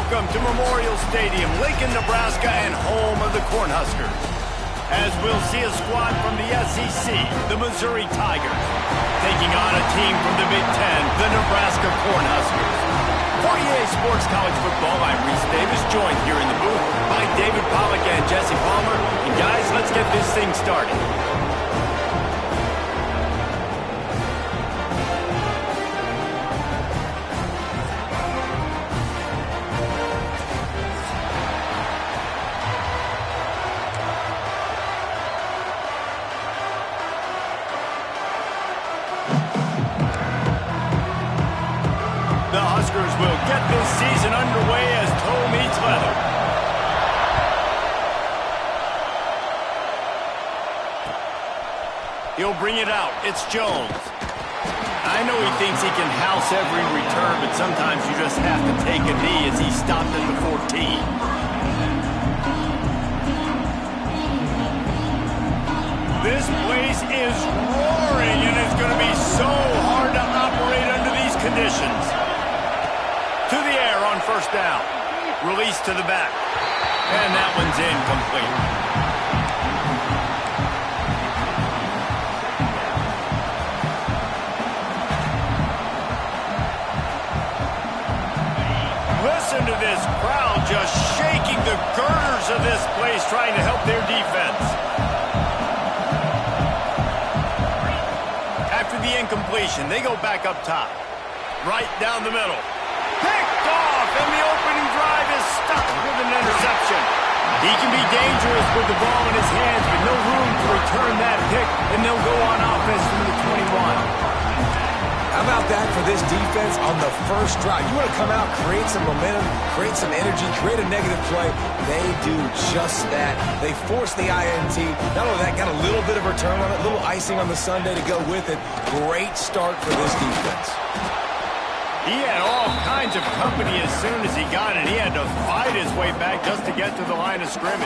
Welcome to Memorial Stadium, Lincoln, Nebraska, and home of the Cornhuskers. As we'll see a squad from the SEC, the Missouri Tigers, taking on a team from the Big Ten, the Nebraska Cornhuskers. For EA Sports College Football, I'm Reese Davis, joined here in the booth by David Pollack and Jesse Palmer. And guys, let's get this thing started. The Huskers will get this season underway as toe meets leather. He'll bring it out. It's Jones. I know he thinks he can house every return, but sometimes you just have to take a knee as he stopped at the 14. This place is roaring, and it's going to be so hard to operate under these conditions. To the air on first down. Release to the back. And that one's incomplete. Listen to this crowd just shaking the girders of this place, trying to help their defense. After the incompletion, they go back up top. Right down the middle. Picked off, and the opening drive is stopped with an interception. He can be dangerous with the ball in his hands, but no room to return that pick, and they'll go on offense from the 21. How about that for this defense on the first drive? You want to come out, create some momentum, create some energy, create a negative play. They do just that. They force the INT. Not only that, got a little bit of return on it, a little icing on the sundae to go with it. Great start for this defense. He had all kinds of company as soon as he got it. He had to fight his way back just to get to the line of scrimmage.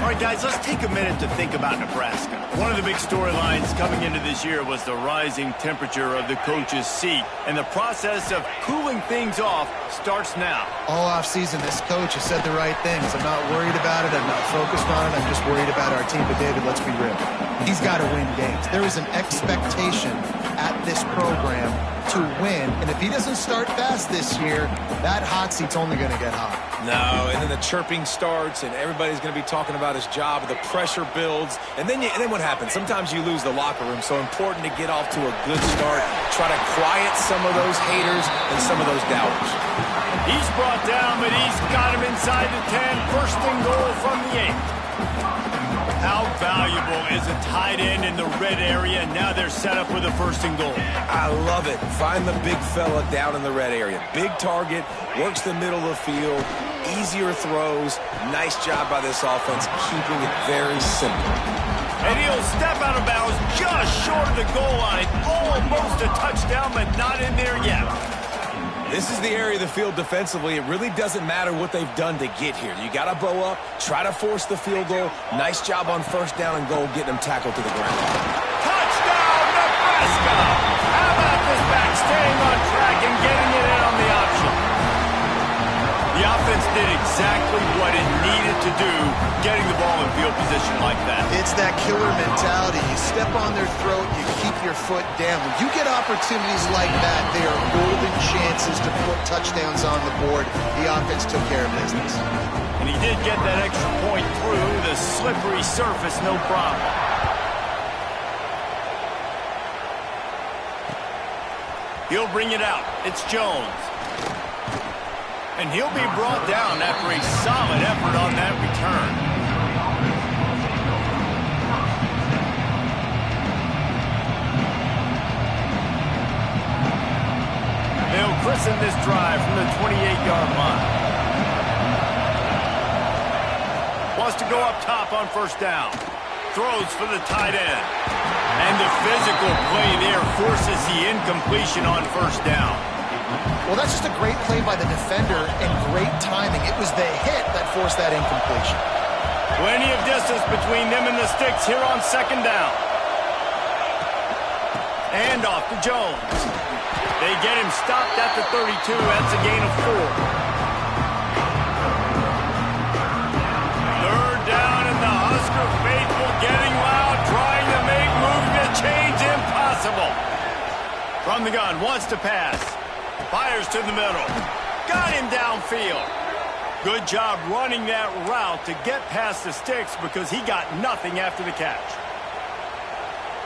All right, guys, let's take a minute to think about Nebraska. One of the big storylines coming into this year was the rising temperature of the coach's seat, and the process of cooling things off starts now. All offseason, this coach has said the right things. I'm not worried about it. I'm not focused on it. I'm just worried about our team. But, David, let's be real. He's got to win games. There is an expectation at this program to win, and if he doesn't start fast this year, that hot seat's only going to get hot. No, and then the chirping starts, and everybody's going to be talking about his job. The pressure builds, and then what happens? Sometimes you lose the locker room, so important to get off to a good start. Try to quiet some of those haters and some of those doubters. He's brought down, but he's got him inside the 10. First and goal from the 8. How valuable is a tight end in the red area? Now they're set up with a first and goal. I love it. Find the big fella down in the red area. Big target, works the middle of the field, easier throws. Nice job by this offense, keeping it very simple. And he'll step out of bounds just short of the goal line. Almost a touchdown, but not in there yet. This is the area of the field defensively. It really doesn't matter what they've done to get here. You got to bow up, try to force the field goal. Nice job on first down and goal, getting them tackled to the ground. Touchdown, Nebraska! How about this back staying on track and getting it in on the option? The offense did exactly what it needed to do, getting the ball in field position like that. It's that killer mentality. You step on their throat, you keep your foot down. When you get opportunities like that, they are golden chances to put touchdowns on the board. The offense took care of business. And he did get that extra point through the slippery surface, no problem. He'll bring it out. It's Jones. And he'll be brought down after a solid effort on that return. They'll christen this drive from the 28-yard line. Wants to go up top on first down. Throws for the tight end. And the physical play there forces the incompletion on first down. Well, that's just a great play by the defender and great timing. It was the hit that forced that incompletion. Plenty of distance between them and the sticks here on second down. And off to Jones. They get him stopped at the 32. That's a gain of 4. From the gun, wants to pass. Fires to the middle. Got him downfield. Good job running that route to get past the sticks because he got nothing after the catch.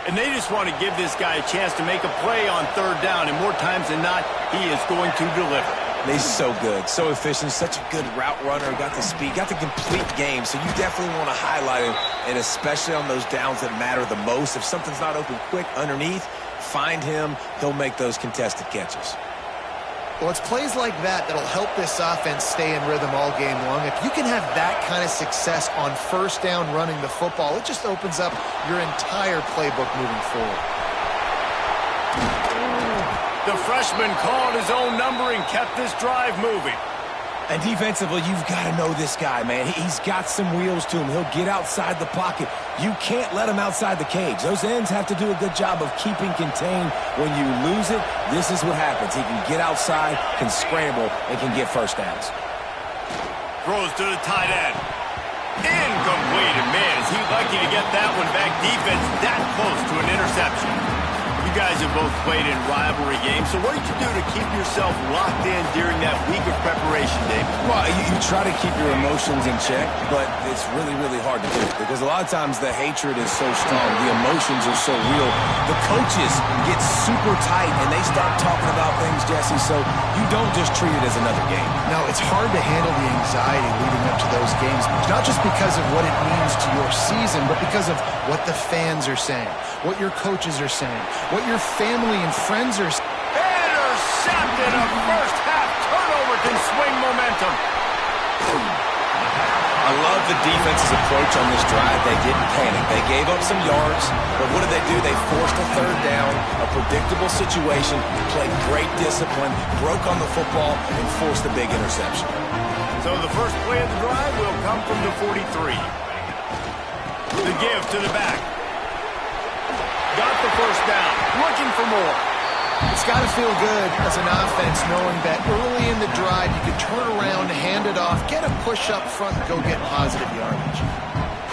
And they just want to give this guy a chance to make a play on third down, and more times than not, he is going to deliver. He's so good, so efficient, such a good route runner, got the speed, got the complete game, so you definitely want to highlight him, and especially on those downs that matter the most. If something's not open quick underneath, find him, he'll make those contested catches. Well, it's plays like that that'll help this offense stay in rhythm all game long. If you can have that kind of success on first down running the football, it just opens up your entire playbook moving forward. The freshman called his own number and kept this drive moving. And defensively, you've got to know this guy, man. He's got some wheels to him. He'll get outside the pocket. You can't let him outside the cage. Those ends have to do a good job of keeping contained. When you lose it, this is what happens. He can get outside, can scramble, and can get first downs. Throws to the tight end. Incomplete. And man, is he lucky to get that one back. Defense that close to an interception. You guys have both played in rivalry games, so what did you do to keep yourself locked in during that week of preparation, David? Well, you try to keep your emotions in check, but it's really, really hard to do because a lot of times the hatred is so strong, the emotions are so real. The coaches get super tight, and they start talking about things, Jesse, so you don't just treat it as another game. No, it's hard to handle the anxiety leading up to those games, not just because of what it means to your season, but because of what the fans are saying, what your coaches are saying, what your family and friends are saying. Intercepted. A first half turnover can swing momentum. I love the defense's approach on this drive. They didn't panic. They gave up some yards, but what did they do? They forced a third down, a predictable situation, played great discipline, broke on the football, and forced a big interception. So the first play of the drive will come from the 43. The give to the back. Got the first down. Looking for more. It's got to feel good as an offense knowing that early in the drive you can turn around, hand it off, get a push up front, and go get positive yardage.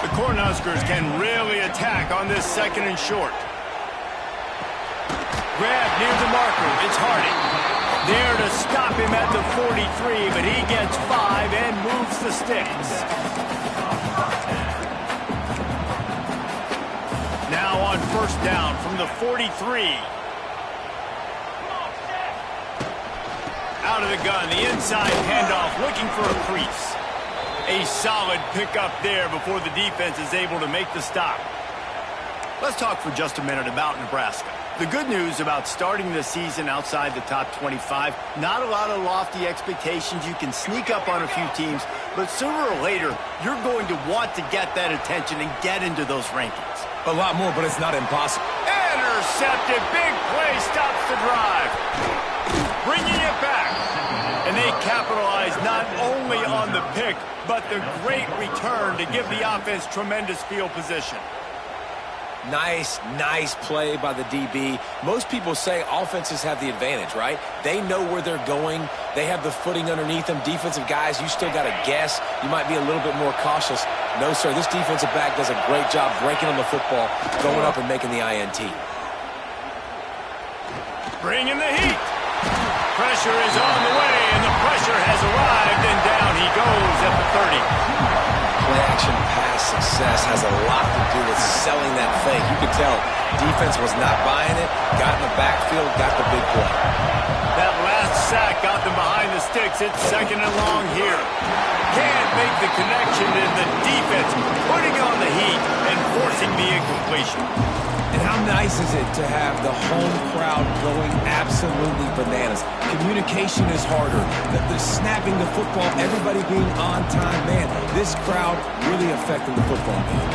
The Cornhuskers can really attack on this second and short. Grab near the marker. It's Harding. There to stop him at the 43, but he gets 5 and moves the sticks. Now on first down from the 43. Out of the gun, the inside handoff, looking for a crease. A solid pickup there before the defense is able to make the stop. Let's talk for just a minute about Nebraska. The good news about starting the season outside the top 25, not a lot of lofty expectations. You can sneak up on a few teams, but sooner or later, you're going to want to get that attention and get into those rankings. A lot more, but it's not impossible. Intercepted. Big play stops the drive. Bringing it back. And they capitalize not only on the pick, but the great return to give the offense tremendous field position. Nice play by the DB. Most people say offenses have the advantage, right? They know where they're going. They have the footing underneath them. Defensive guys, you still got to guess. You might be a little bit more cautious. No, sir, this defensive back does a great job breaking on the football, going up and making the INT. Bringing the heat. Pressure is on the way, and the pressure has arrived, and down he goes at the 30. Play-action pass success has a lot to do with selling that fake. You could tell defense was not buying it, got in the backfield, got the big play. That last sack got them behind the sticks. It's second and long here. Can't make the connection, and the defense putting on the heat and forcing the incompletion. And how nice is it to have the home crowd going absolutely bananas? Communication is harder. The snapping the football, everybody being on time. Man, this crowd really affecting the football game.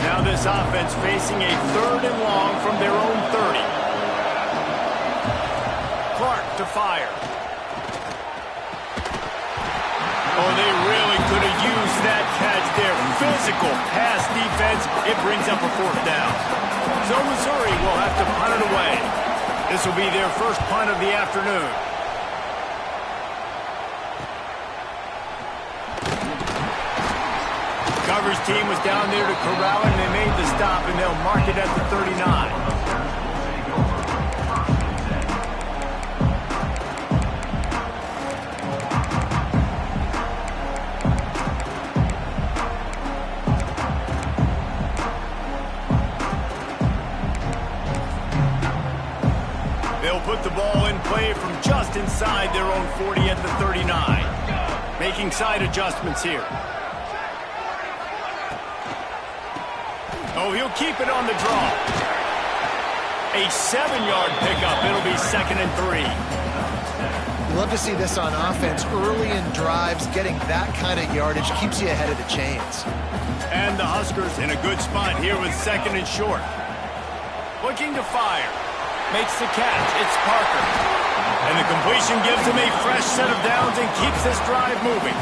Now this offense facing a third and long from their own 30. Clark to fire. Oh, they really could have used that catch there. Physical pass defense. It brings up a fourth down. So Missouri will have to punt it away. This will be their first punt of the afternoon. Driver's team was down there to corral it, and they made the stop, and they'll mark it at the 39. They'll put the ball in play from just inside their own 40 at the 39. Making side adjustments here. Oh, he'll keep it on the draw. A 7-yard pickup. It'll be 2nd and 3. You love to see this on offense. Early in drives, getting that kind of yardage keeps you ahead of the chains. And the Huskers in a good spot here with 2nd and short. Looking to fire. Makes the catch. It's Parker. And the completion gives him a fresh set of downs and keeps this drive moving.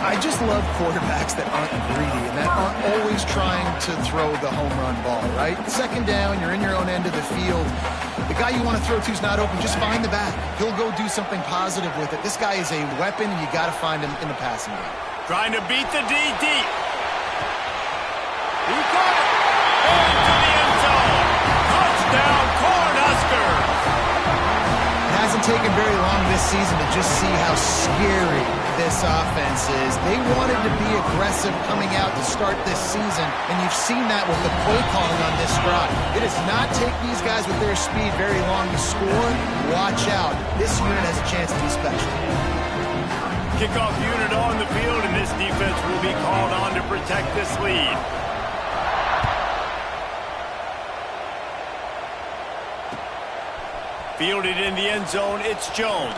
I just love quarterbacks that aren't greedy and that aren't always trying to throw the home run ball, right? 2nd down, you're in your own end of the field. The guy you want to throw to is not open. Just find the back. He'll go do something positive with it. This guy is a weapon, and you got to find him in the passing game. Trying to beat the D deep. He caught it. Into the end zone. Touchdown, Cornhuskers. It hasn't taken very long this season to just see how scary this offense is. They wanted to be aggressive coming out to start this season, and you've seen that with the play calling on this drive. It does not take these guys with their speed very long to score. Watch out. This unit has a chance to be special. Kickoff unit on the field, and this defense will be called on to protect this lead. Fielded in the end zone, it's Jones.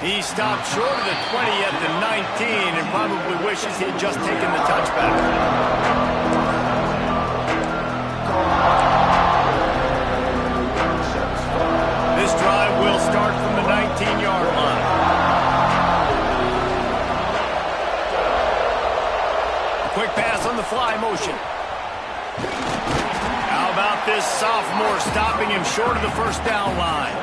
He stopped short of the 20 at the 19 and probably wishes he had just taken the touchback. This drive will start from the 19-yard line. A quick pass on the fly motion. How about this sophomore stopping him short of the first down line?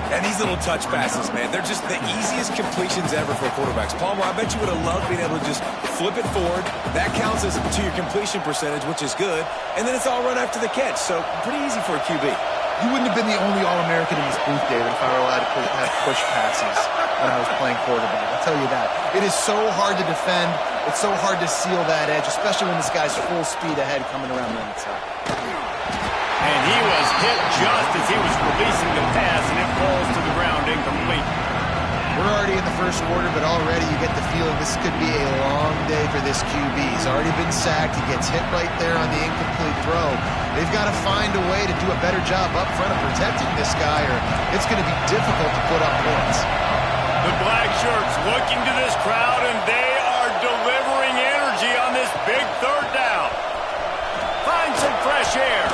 And these little touch passes, man, they're just the easiest completions ever for quarterbacks. Palmer, I bet you would have loved being able to just flip it forward. That counts as to your completion percentage, which is good. And then it's all run after the catch, so pretty easy for a QB. You wouldn't have been the only All-American in this booth, David, if I were allowed to have push passes when I was playing quarterback. I'll tell you that. It is so hard to defend. It's so hard to seal that edge, especially when this guy's full speed ahead coming around the outside. And he was hit just as he was releasing the pass, and it falls to the ground incomplete. We're already in the first quarter, but already you get the feeling this could be a long day for this QB. He's already been sacked. He gets hit right there on the incomplete throw. They've got to find a way to do a better job up front of protecting this guy, or it's going to be difficult to put up points. The black shirts looking to this crowd, and they are delivering energy on this big third down. Find some fresh air.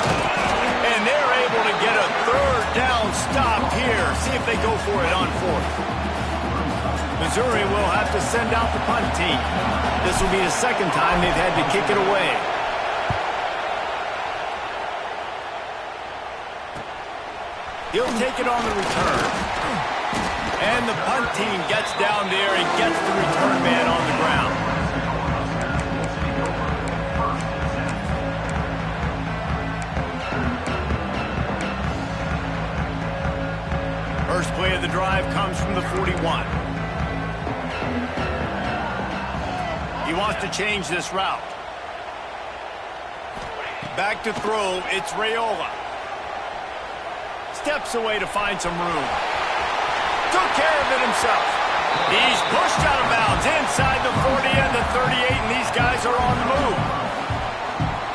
And they're able to get a third down stop here. See if they go for it on 4th. Missouri will have to send out the punt team. This will be the 2nd time they've had to kick it away. He'll take it on the return. And the punt team gets down there and gets the return man on the ground. First play of the drive comes from the 41. He wants to change this route. Back to throw, it's Raiola. Steps away to find some room. Took care of it himself. He's pushed out of bounds inside the 40 and the 38, and these guys are on the move.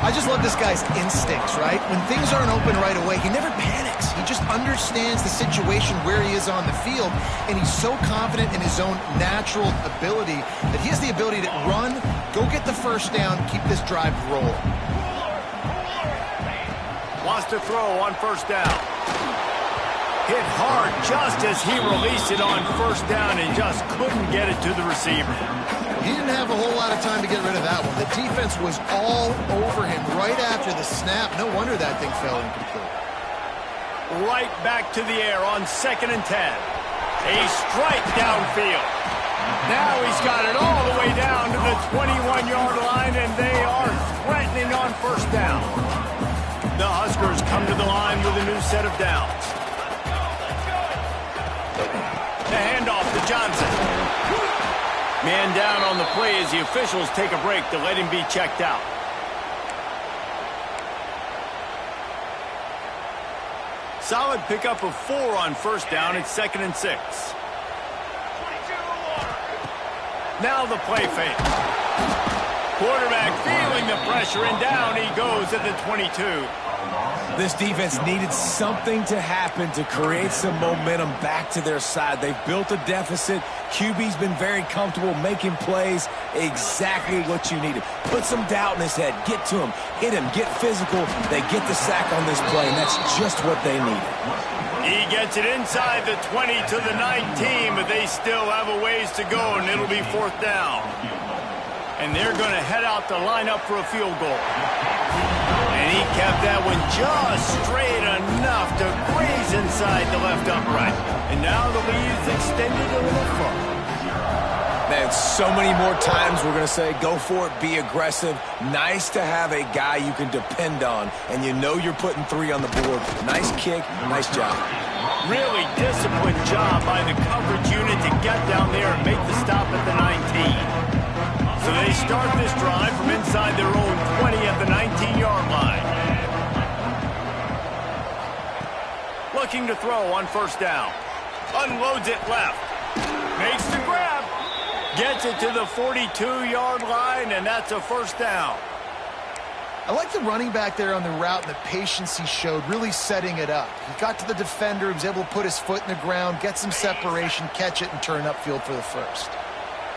I just love this guy's instincts, right? When things aren't open right away, he never panics. He just understands the situation where he is on the field, and he's so confident in his own natural ability that he has the ability to run, go get the first down, keep this drive rolling. Wants to throw on first down. Hit hard just as he released it on first down and just couldn't get it to the receiver. He didn't have a whole lot of time to get rid of that one. The defense was all over him right after the snap. No wonder that thing fell incomplete. Right back to the air on 2nd and 10. A strike downfield. Now he's got it all the way down to the 21-yard line, and they are threatening on first down. The Huskers come to the line with a new set of downs. The handoff to Johnson. Man down on the play as the officials take a break to let him be checked out. Solid pickup of 4 on first down. It's 2nd and 6. Now the play fake. Quarterback feeling the pressure, and down he goes at the 22. This defense needed something to happen to create some momentum back to their side. They've built a deficit. QB's been very comfortable making plays. Exactly what you needed. Put some doubt in his head. Get to him. Hit him. Get physical. They get the sack on this play, and that's just what they needed. He gets it inside the 20 to the 19, but they still have a ways to go, and it'll be 4th down. And they're going to head out to line up for a field goal. And he kept that one just straight enough to graze inside the left upright. And now the lead's extended a little further. Man, so many more times we're going to say, go for it, be aggressive. Nice to have a guy you can depend on, and you know you're putting 3 on the board. Nice kick, nice job. Really disciplined job by the coverage unit to get down there and make the stop at the 19. So they start this drive from inside their own 20 at the 19-yard line. Looking to throw on first down. Unloads it left. Makes the grab. Gets it to the 42-yard line, and that's a first down. I like the running back there on the route and the patience he showed, really setting it up. He got to the defender, he was able to put his foot in the ground, get some separation, catch it, and turn upfield for the first.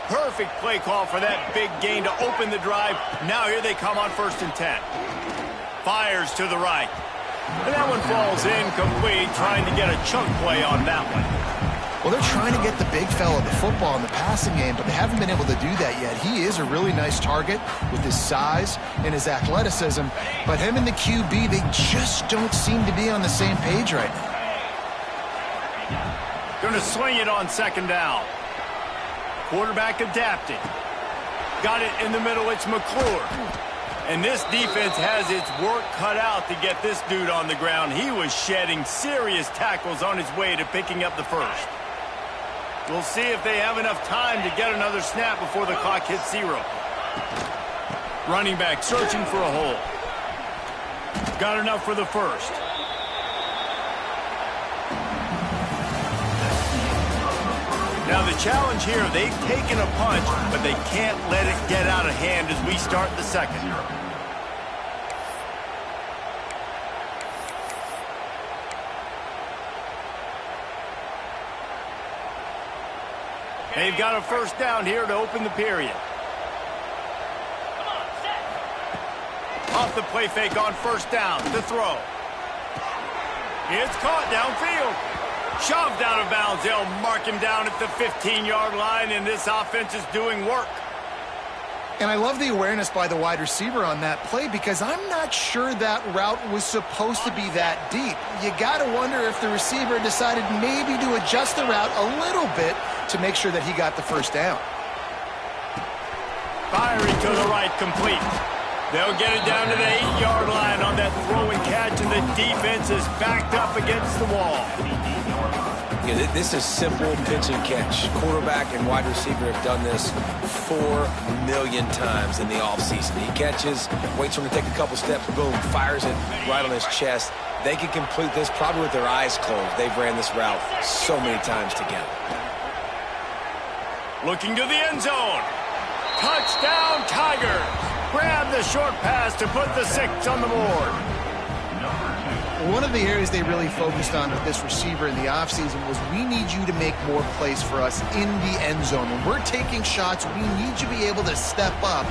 Perfect play call for that big gain to open the drive. Now here they come on 1st and 10. Fires to the right. And that one falls incomplete, trying to get a chunk play on that one. Well, they're trying to get the big fella the football in the passing game, but they haven't been able to do that yet. He is a really nice target with his size and his athleticism, but him and the QB, they just don't seem to be on the same page right now. Going to swing it on 2nd down. Quarterback adapting. Got it in the middle. It's McClure. And this defense has its work cut out to get this dude on the ground. He was shedding serious tackles on his way to picking up the first. We'll see if they have enough time to get another snap before the clock hits 0. Running back searching for a hole. Got enough for the first. Now the challenge here, they've taken a punch, but they can't let it get out of hand as we start the second. They've got a first down here to open the period. Off the play fake on first down, the throw. It's caught downfield. Shoved out of bounds. They'll mark him down at the 15-yard line, and this offense is doing work. And I love the awareness by the wide receiver on that play because I'm not sure that route was supposed to be that deep. You got to wonder if the receiver decided maybe to adjust the route a little bit to make sure that he got the first down. Firing to the right, complete. They'll get it down to the 8-yard line on that throw and catch, and the defense is backed up against the wall. Yeah, this is simple pitch and catch. Quarterback and wide receiver have done this 4 million times in the offseason. He catches, waits for him to take a couple steps, boom, fires it right on his chest. They can complete this probably with their eyes closed. They've ran this route so many times together. Looking to the end zone. Touchdown, Tigers. Grab the short pass to put the 6 on the board. One of the areas they really focused on with this receiver in the offseason was we need you to make more plays for us in the end zone. When we're taking shots, we need you to be able to step up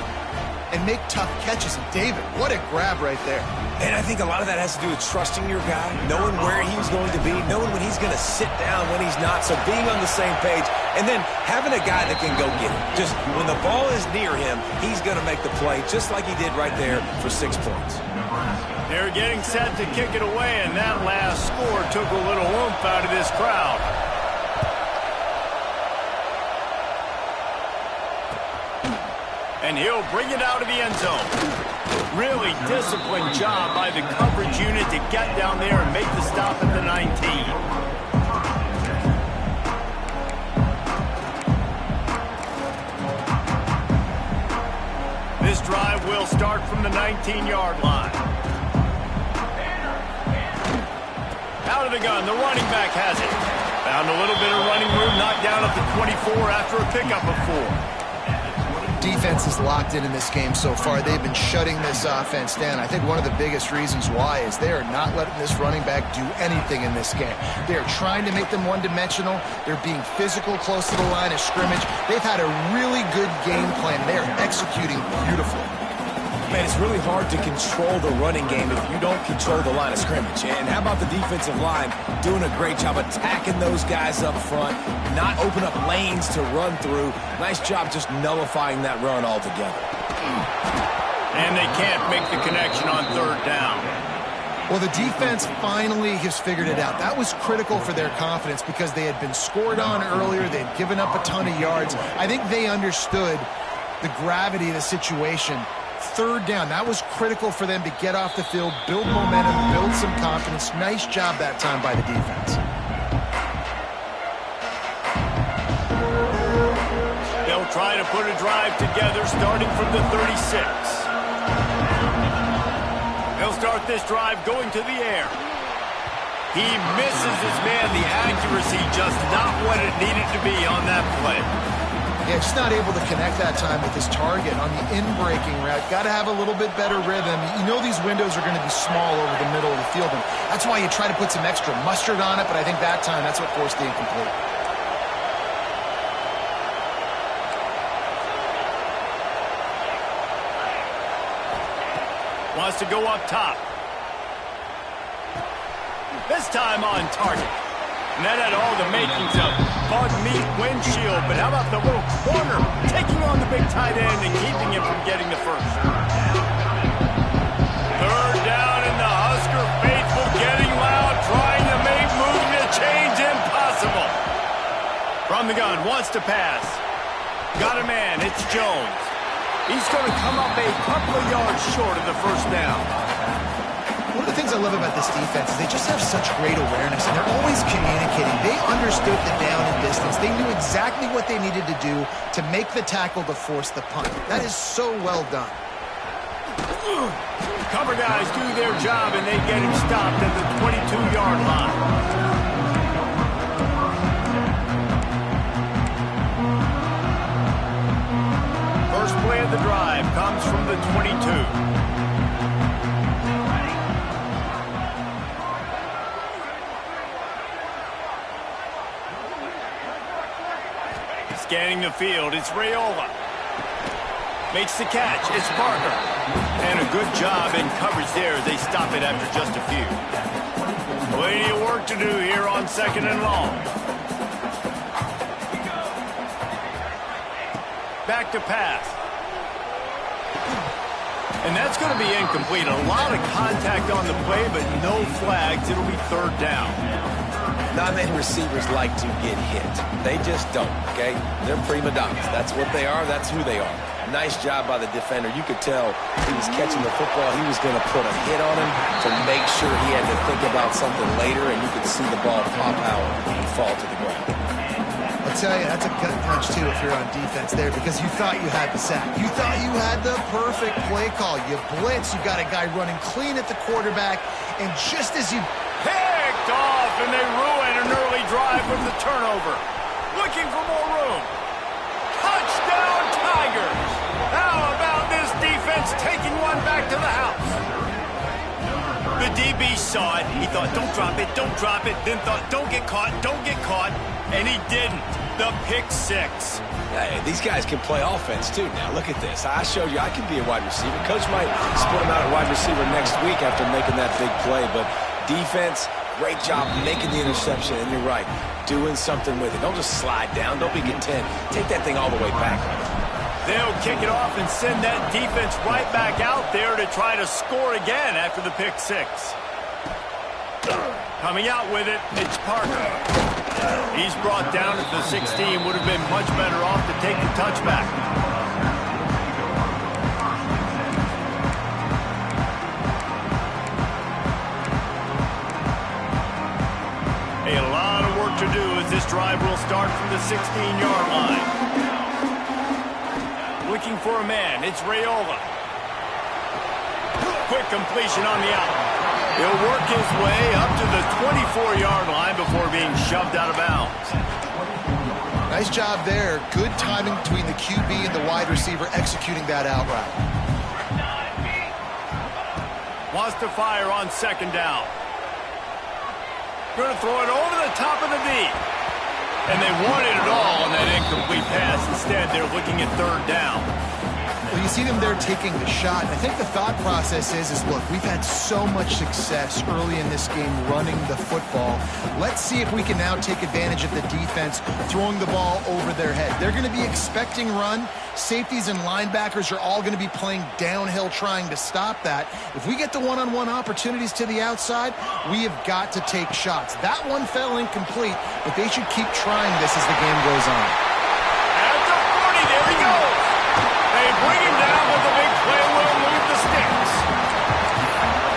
and make tough catches. And David, what a grab right there. And I think a lot of that has to do with trusting your guy, knowing where he's going to be, knowing when he's going to sit down, when he's not. So being on the same page, and then having a guy that can go get it. Just when the ball is near him, he's going to make the play, just like he did right there for 6 points. They're getting set to kick it away, and that last score took a little oomph out of this crowd. And he'll bring it out of the end zone. Really disciplined job by the coverage unit to get down there and make the stop at the 19. This drive will start from the 19-yard line. Out of the gun, the running back has it. Found a little bit of running room, knocked down at the 24 after a pickup of 4. Defense is locked in this game so far. They've been shutting this offense down. I think one of the biggest reasons why is they are not letting this running back do anything in this game. They are trying to make them one-dimensional. They're being physical close to the line of scrimmage. They've had a really good game plan. They are executing beautifully. Man, it's really hard to control the running game if you don't control the line of scrimmage. And how about the defensive line doing a great job attacking those guys up front, not open up lanes to run through. Nice job just nullifying that run altogether. And they can't make the connection on 3rd down. Well, the defense finally has figured it out. That was critical for their confidence because they had been scored on earlier. They had given up a ton of yards. I think they understood the gravity of the situation. 3rd down, that was critical for them to get off the field, build momentum, build some confidence. Nice job that time by the defense. They'll try to put a drive together starting from the 36. They'll start this drive going to the air. He misses his man. The accuracy just not what it needed to be on that play. Yeah, just not able to connect that time with his target on the in-breaking route. Got to have a little bit better rhythm. You know these windows are going to be small over the middle of the field, and that's why you try to put some extra mustard on it, but I think that time that's what forced the incomplete. Wants to go up top. This time on target. And that had all the makings of bug meat windshield. But how about the little corner taking on the big tight end and keeping him from getting the first? 3rd down and the Husker faithful getting loud, trying to make moving the chains impossible. From the gun, wants to pass. Got a man, it's Jones. He's going to come up a couple of yards short of the 1st down. One of the things I love about this defense is they just have such great awareness, and they're always communicating. They understood the down and distance. They knew exactly what they needed to do to make the tackle to force the punt. That is so well done. Cover guys do their job, and they get him stopped at the 22-yard line. First play of the drive comes from the 22. Scanning the field, it's Raiola. Makes the catch, it's Parker. And a good job in coverage there. They stop it after just a few. Plenty of work to do here on 2nd and long. Back to pass. And that's going to be incomplete. A lot of contact on the play, but no flags. It'll be 3rd down. Not many receivers like to get hit. They just don't, okay? They're prima donnas. That's what they are. That's who they are. Nice job by the defender. You could tell he was catching the football. He was going to put a hit on him to make sure he had to think about something later, and you could see the ball pop out and fall to the ground. I'll tell you, that's a gut punch, too, if you're on defense there, because you thought you had the sack. You thought you had the perfect play call. You blitz, you got a guy running clean at the quarterback, and just as you picked off, and they ruin an early drive with the turnover. Looking for more room. Touchdown, Tigers! How about this defense taking one back to the house? The DB saw it. He thought, don't drop it, don't drop it. Then thought, don't get caught, and he didn't. The pick 6. Hey, these guys can play offense, too. Now, look at this. I showed you I can be a wide receiver. Coach might split him out at wide receiver next week after making that big play, but defense, great job making the interception, and you're right, doing something with it. Don't just slide down. Don't be content. Take that thing all the way back. They'll kick it off and send that defense right back out there to try to score again after the pick 6. Coming out with it, it's Parker. He's brought down at the 16. Would have been much better off to take the touchback. the 16-yard line. Looking for a man. It's Raiola. Quick completion on the out. He'll work his way up to the 24-yard line before being shoved out of bounds. Nice job there. Good timing between the QB and the wide receiver executing that out route. Wants to fire on second down. Going to throw it over the top of the knee. And they wanted it all on that incomplete pass. Instead, they're looking at third down. Well, you see them there taking the shot. I think the thought process is look, we've had so much success early in this game running the football. Let's see if we can now take advantage of the defense throwing the ball over their head. They're going to be expecting run. Safeties and linebackers are all going to be playing downhill trying to stop that. If we get the one-on-one opportunities to the outside, we have got to take shots. That one fell incomplete, but they should keep trying this as the game goes on. At the 40, there he goes. They bring him down, but the big play will move the sticks.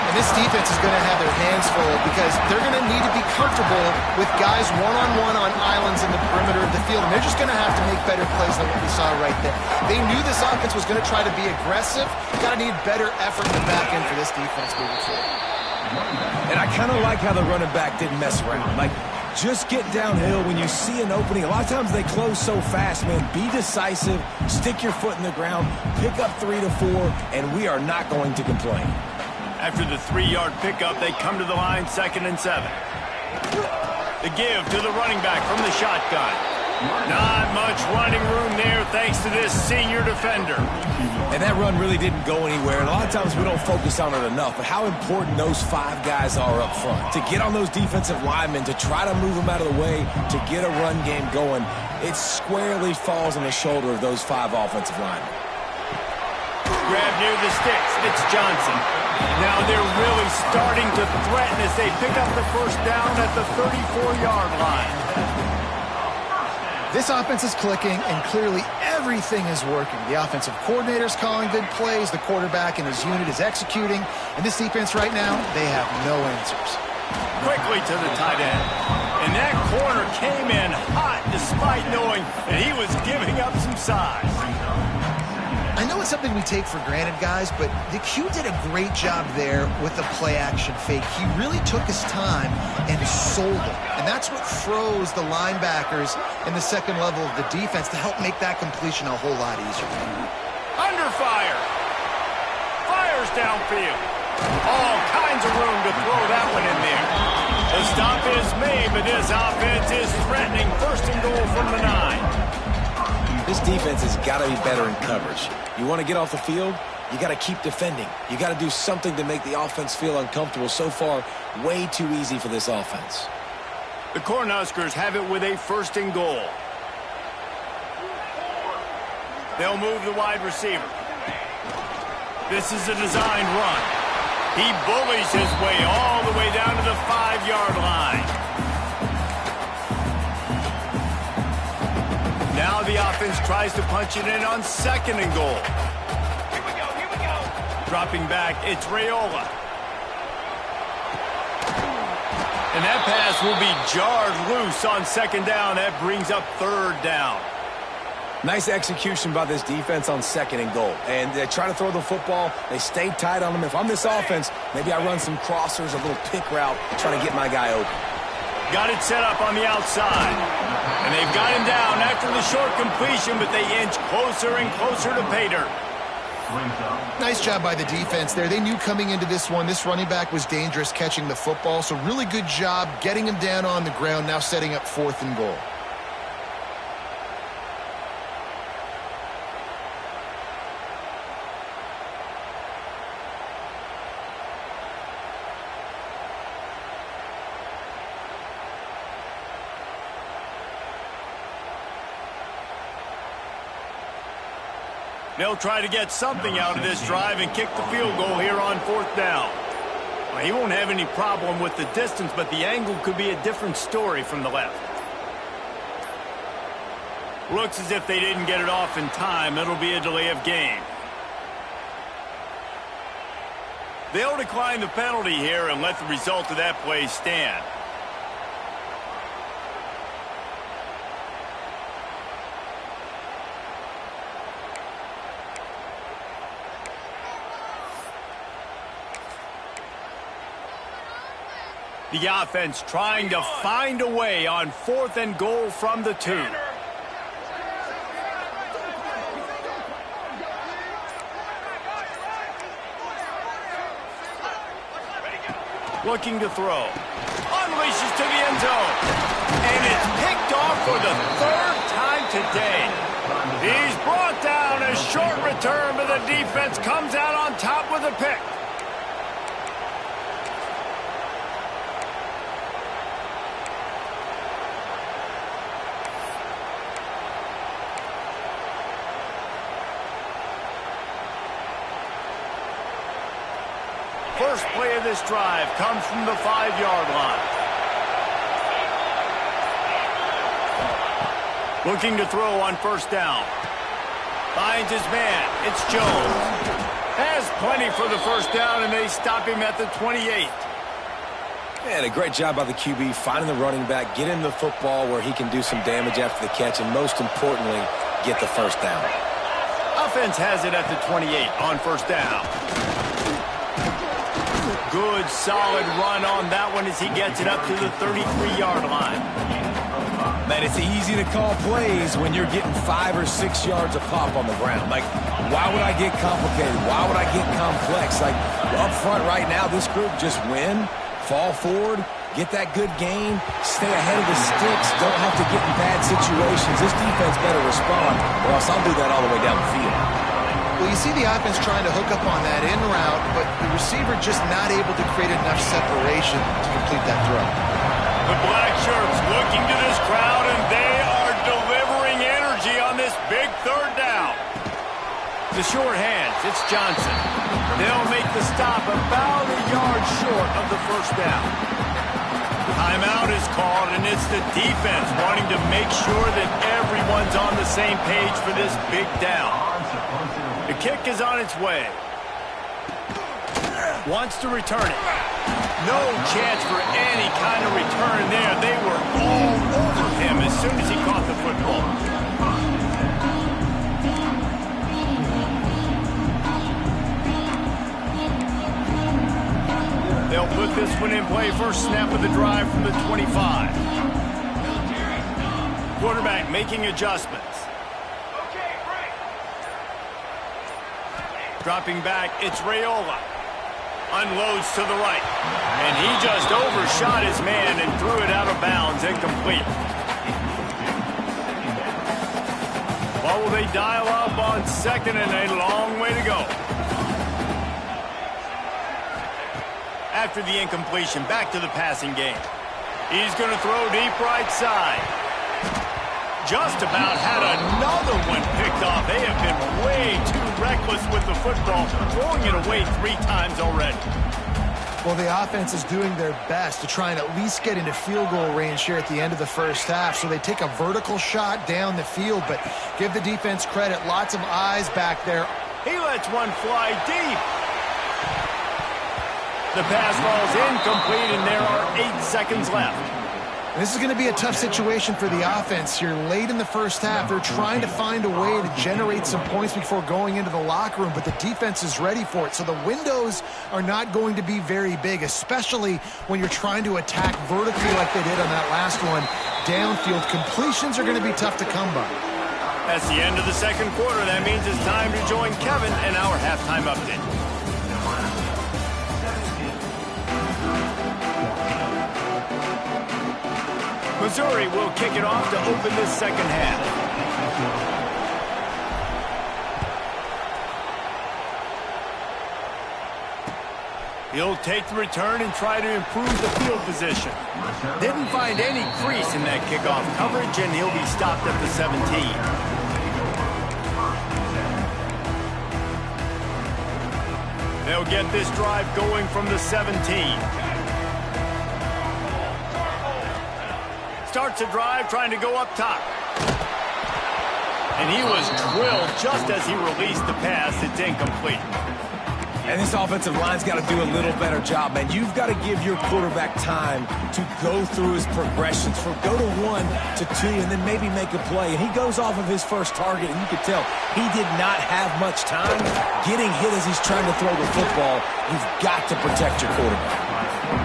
And this defense is going to have their hands full because they're going to need to be comfortable with guys one-on-one on islands in the perimeter of the field, and they're just going to have to make better plays than what we saw right there. They knew this offense was going to try to be aggressive. Got to need better effort in the back end for this defense moving forward. And I kind of like how the running back didn't mess around. Like, just get downhill when you see an opening. A lot of times they close so fast, man. Be decisive, stick your foot in the ground, pick up 3 to 4, and we are not going to complain. After the 3-yard pickup, they come to the line, 2nd and 7. The give to the running back from the shotgun. Not much running room there thanks to this senior defender. And that run really didn't go anywhere. And a lot of times we don't focus on it enough. But how important those 5 guys are up front. To get on those defensive linemen, to try to move them out of the way, to get a run game going, it squarely falls on the shoulder of those 5 offensive linemen. Grab near the sticks. It's Johnson. Now they're really starting to threaten as they pick up the first down at the 34-yard line. This offense is clicking, and clearly everything is working. The offensive coordinator's calling good plays. The quarterback and his unit is executing. And this defense right now, they have no answers. Quickly to the tight end. And that corner came in hot despite knowing that he was giving up some size. I know it's something we take for granted, guys, but the Q did a great job there with the play-action fake. He really took his time and sold it. And that's what froze the linebackers in the second level of the defense to help make that completion a whole lot easier. Under fire. Fires downfield. All kinds of room to throw that one in there. The stop is made, but this offense is threatening 1st and goal from the 9. This defense has got to be better in coverage. You want to get off the field, you got to keep defending. You got to do something to make the offense feel uncomfortable. So far, way too easy for this offense. The Cornhuskers have it with a 1st and goal. They'll move the wide receiver. This is a designed run. He bullies his way all the way down to the 5-yard line. Now the offense tries to punch it in on 2nd and goal. Here we go. Dropping back, it's Raiola. And that pass will be jarred loose on 2nd down. That brings up 3rd down. Nice execution by this defense on 2nd and goal. And they try to throw the football. They stay tight on them. If I'm this offense, maybe I run some crossers, a little pick route, try to get my guy open. Got it set up on the outside. And they've got him down after the short completion, but they inch closer and closer to pay dirt. Nice job by the defense there. They knew coming into this one, this running back was dangerous catching the football, so really good job getting him down on the ground, now setting up 4th and goal. They'll try to get something out of this drive and kick the field goal here on 4th down. Well, he won't have any problem with the distance, but the angle could be a different story from the left. Looks as if they didn't get it off in time. It'll be a delay of game. They'll decline the penalty here and let the result of that play stand. The offense trying to find a way on 4th and goal from the 2. Looking to throw. Unleashes to the end zone. And it's picked off for the 3rd time today. He's brought down. A short return, but the defense comes out on top with a pick. First play of this drive comes from the 5-yard line. Looking to throw on 1st down. Finds his man. It's Jones. Has plenty for the 1st down, and they stop him at the 28. And a great job by the QB finding the running back, getting the football where he can do some damage after the catch, and most importantly, get the 1st down. Offense has it at the 28 on 1st down. Good, solid run on that one as he gets it up to the 33-yard line. Man, it's easy to call plays when you're getting 5 or 6 yards a pop on the ground. Like, why would I get complicated? Why would I get complex? Like, up front right now, this group just win, fall forward, get that good gain, stay ahead of the sticks, don't have to get in bad situations. This defense better respond, or else I'll do that all the way down the field. Well, you see the offense trying to hook up on that in route, but the receiver just not able to create enough separation to complete that throw. The black shirts looking to this crowd, and they are delivering energy on this big 3rd down. The short hands, it's Johnson. They'll make the stop about a yard short of the 1st down. Timeout is called, and it's the defense wanting to make sure that everyone's on the same page for this big down. The kick is on its way. Wants to return it. No chance for any kind of return there. They were all over him as soon as he caught the football. They'll put this one in play. First snap of the drive from the 25. Quarterback making adjustments. Dropping back, it's Raiola. Unloads to the right. And he just overshot his man and threw it out of bounds, incomplete. What will they dial up on 2nd and a long way to go? After the incompletion, back to the passing game. He's going to throw deep right side. Just about had another one picked off. They have been way too reckless with the football, throwing it away 3 times already. Well, the offense is doing their best to try and at least get into field goal range here at the end of the 1st half. So they take a vertical shot down the field, but give the defense credit. Lots of eyes back there. He lets one fly deep. The pass falls incomplete, and there are 8 seconds left. This is going to be a tough situation for the offense here. Late in the 1st half, they're trying to find a way to generate some points before going into the locker room, but the defense is ready for it. So the windows are not going to be very big, especially when you're trying to attack vertically like they did on that last one. Downfield completions are going to be tough to come by. That's the end of the 2nd quarter. That means it's time to join Kevin and our halftime update. Missouri will kick it off to open this 2nd half. He'll take the return and try to improve the field position. Didn't find any crease in that kickoff coverage, and he'll be stopped at the 17. They'll get this drive going from the 17. Starts a drive trying to go up top. And he was drilled just as he released the pass. It's incomplete. And this offensive line's got to do a little better job, man. You've got to give your quarterback time to go through his progressions, from go to 1 to 2, and then maybe make a play. And he goes off of his first target, and you can tell he did not have much time getting hit as he's trying to throw the football. You've got to protect your quarterback.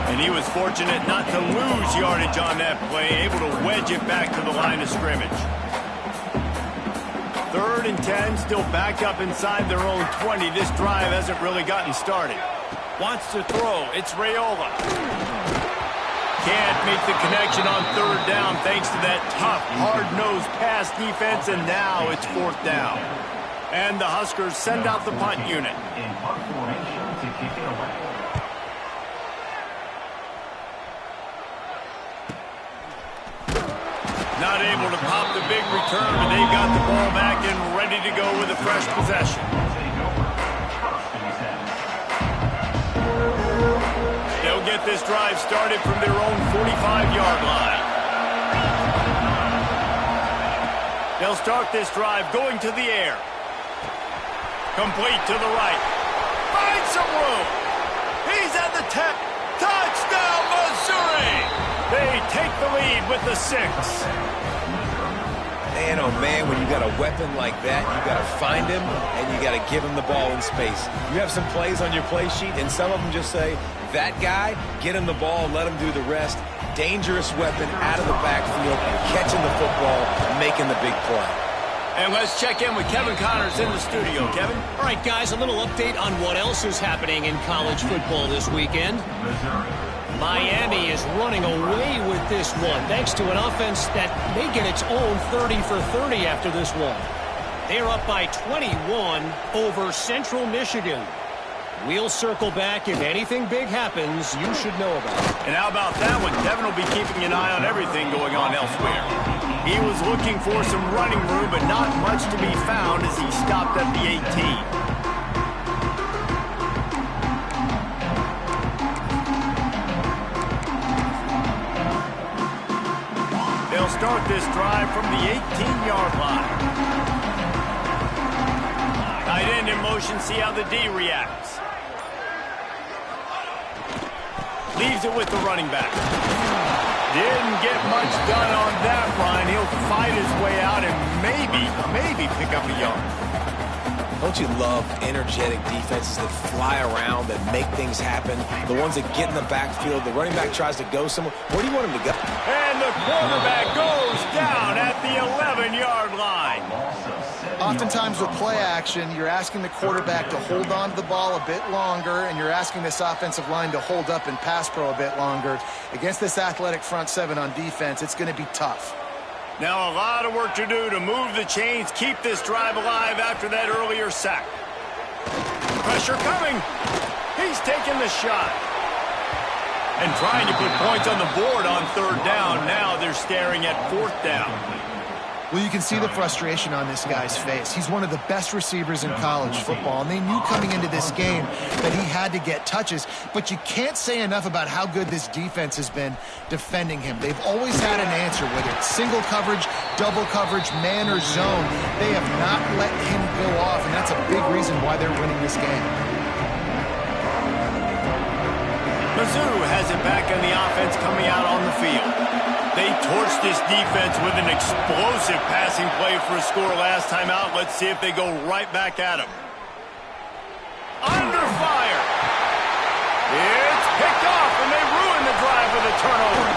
And he was fortunate not to lose yardage on that play, able to wedge it back to the line of scrimmage. 3rd and 10, still backed up inside their own 20. This drive hasn't really gotten started. Wants to throw. It's Raiola. Can't make the connection on 3rd down thanks to that tough, hard-nosed pass defense, and now it's 4th down. And the Huskers send out the punt unit. In punt formation to kick it away. Not able to pop the big return, but they've got the ball back and ready to go with a fresh possession. They'll get this drive started from their own 45-yard line. They'll start this drive going to the air. Complete to the right. Finds some room. He's at the 10. Touchdown, Missouri! They take the lead with the 6. Man, oh man, when you got a weapon like that, you got to find him and you got to give him the ball in space. You have some plays on your play sheet, and some of them just say, that guy, get him the ball, let him do the rest. Dangerous weapon out of the backfield, catching the football, making the big play. And let's check in with Kevin Connors in the studio. Kevin? All right, guys, a little update on what else is happening in college football this weekend. Miami is running away with this one, thanks to an offense that may get its own 30 for 30 after this one. They're up by 21 over Central Michigan. We'll circle back. If anything big happens, you should know about it. And how about that one? Kevin will be keeping an eye on everything going on elsewhere. He was looking for some running room, but not much to be found as he stopped at the 18. They'll start this drive from the 18-yard line. Tight end in motion, see how the D reacts. Leaves it with the running back. Didn't get much done on that run. He'll fight his way out and maybe pick up a yard. Don't you love energetic defenses that fly around, that make things happen? The ones that get in the backfield, the running back tries to go somewhere. Where do you want him to go? And the quarterback goes down at the 11-yard line. Oftentimes with play action, you're asking the quarterback to hold on to the ball a bit longer, and you're asking this offensive line to hold up in pass pro a bit longer. Against this athletic front seven on defense, it's going to be tough. Now a lot of work to do to move the chains, keep this drive alive after that earlier sack. Pressure coming. He's taking the shot. And trying to put points on the board on 3rd down. Now they're staring at 4th down. Well, you can see the frustration on this guy's face. He's one of the best receivers in college football, and they knew coming into this game that he had to get touches, but you can't say enough about how good this defense has been defending him. They've always had an answer, whether it's single coverage, double coverage, man or zone. They have not let him go off, and that's a big reason why they're winning this game. Mizzou has it back on the offense coming out on the field. They torched this defense with an explosive passing play for a score last time out. Let's see if they go right back at him. Under fire. It's picked off, and they ruin the drive with a turnover.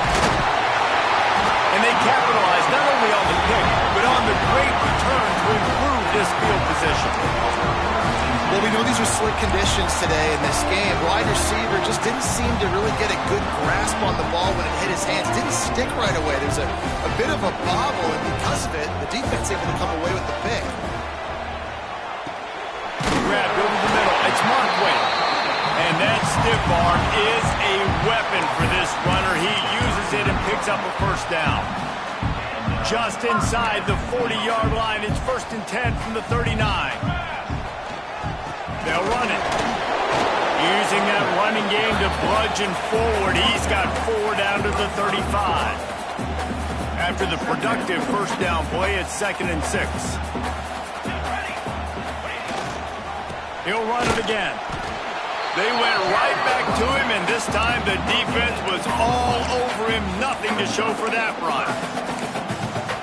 And they capitalize not only on the pick, but on the great return to improve this field position. Well, we know these are slick conditions today in this game. Wide receiver just didn't seem to really get a good grasp on the ball when it hit his hands. Didn't stick right away. There's a bit of a bobble, and because of it, the defense able to come away with the pick. Grabbed over the middle. It's Markway. And that stiff arm is a weapon for this runner. He uses it and picks up a 1st down. Just inside the 40-yard line. It's 1st and 10 from the 39. They'll run it. Using that running game to bludgeon forward. He's got 4 down to the 35. After the productive 1st down play, it's 2nd and 6. He'll run it again. They went right back to him, and this time the defense was all over him. Nothing to show for that run.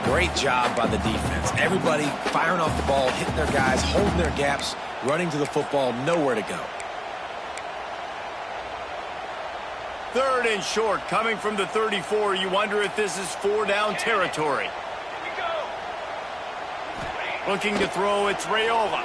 Great job by the defense. Everybody firing off the ball, hitting their guys, holding their gaps, running to the football, nowhere to go. 3rd and short, coming from the 34. You wonder if this is 4-down territory. Looking to throw, it's Raiola.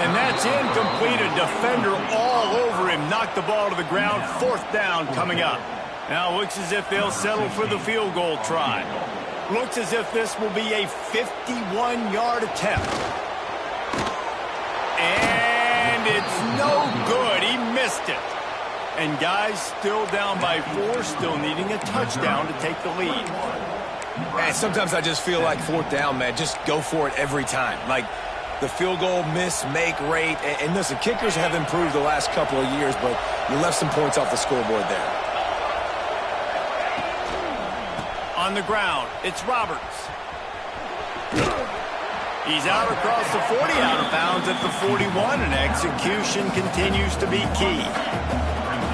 And that's incomplete. A defender all over him. Knocked the ball to the ground. 4th down coming up. Now looks as if they'll settle for the field goal try. Looks as if this will be a 51-yard attempt. And it's no good. He missed it. And guys still down by 4, still needing a touchdown to take the lead. Man, sometimes I just feel like 4th down, man. Just go for it every time. Like the field goal miss, make rate. And listen, kickers have improved the last couple of years, but you left some points off the scoreboard there. On the ground, it's Roberts. He's out across the 40, out of bounds at the 41, and execution continues to be key.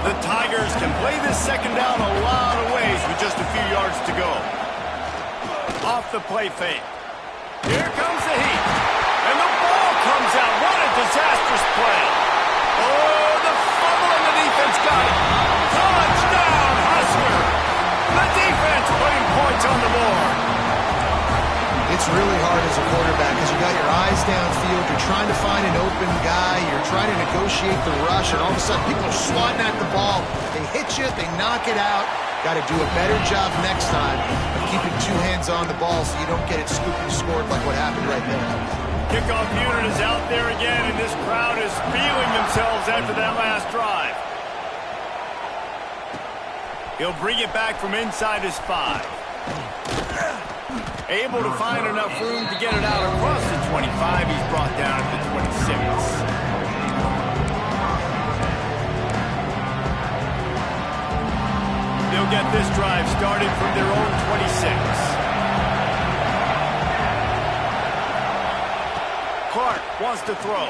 The Tigers can play this 2nd down a lot of ways with just a few yards to go. Off the play fake. Here comes the heat. And the ball comes out. What a disastrous play. Oh, the fumble and the defense got it. Touchdown, Husker. The defense putting points on the board. It's really hard as a quarterback because you got your eyes downfield. You're trying to find an open guy. You're trying to negotiate the rush, and all of a sudden people are swatting at the ball. They hit you. They knock it out. Got to do a better job next time of keeping 2 hands on the ball so you don't get it scooped and scored like what happened right there. Kickoff unit is out there again, and this crowd is feeling themselves after that last drive. He'll bring it back from inside his 5. Able to find enough room to get it out across the 25. He's brought down at the 26. They'll get this drive started from their own 26. Clark wants to throw.